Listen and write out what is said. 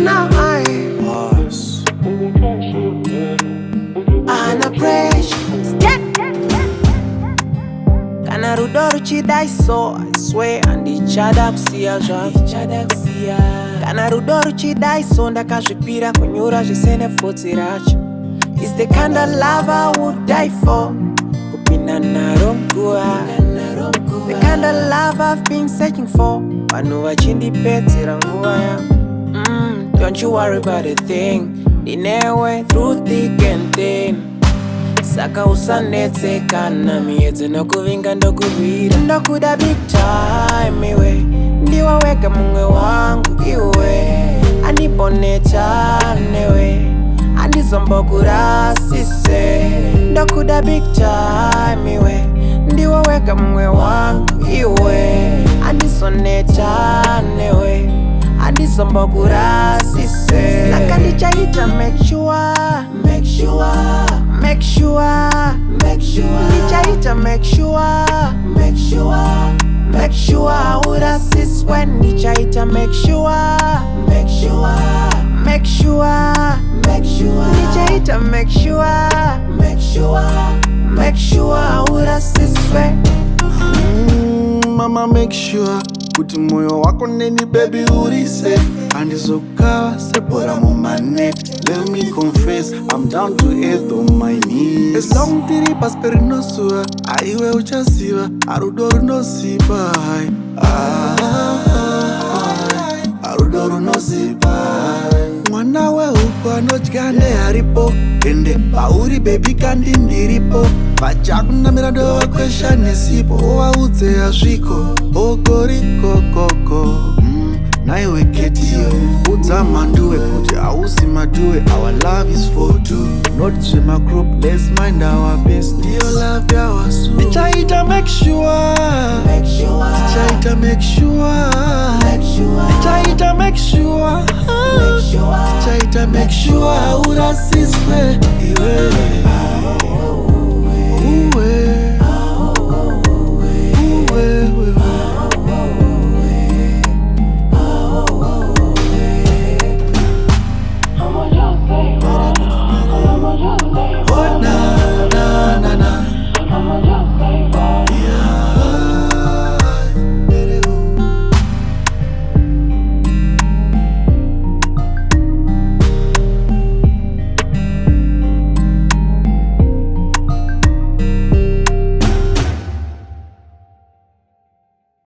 Boss. Ana pressure. Kana rudoro chidai so I swear and each other kusia Kana rudoro chidai so ndakazvipira kunyura zvisene fotsi racho. It's the kind of love I would die for. Kupinda naro mkuwa. The kind of love I've been searching for. Vanhu vachindipedzera nguva yangu. Don't you worry about a thing. Ndinewe through thick and thin. Saka usanetseka na miedze nokuvinga ndokurwira. Ndokuda big time iwe. Ndiwe wega mumwe wangu iwe. Andiboneta newe. Andizombokurasise. Ndokuda big time iwe. Ndiwe wega mumwe wangu iwe. Andisoneta newe. Andizombokurasise. Saka ndichaita make sure. Ndichaita make sure urasisi when ndichaita make sure ndichaita make sure urasisi when Mama make sure kuti moyo wako neni baby uri safe. Andizokawa sepora mumanet. Let me confess I'm down to earth on my knees. As long tiri pasperi nosua aiwe uchasiva arudoro nosipa. Arudoro nosipa. Mwana we uko anotyane haripo. Ende pauri baby kandi ndiripo. Vachakunda mirando wakwesha nesipo. Owaudze hazviko okoriko koko. Naiwe ketiyo udza manduwe kuti hausi maduwe. Our love is for two, not jema group. Let's mind our best. Ndiyo love yawasu. Ndichaita make sure. Ndichaita make sure. Ndichaita make sure. Ndichaita make sure urasiswe iwe.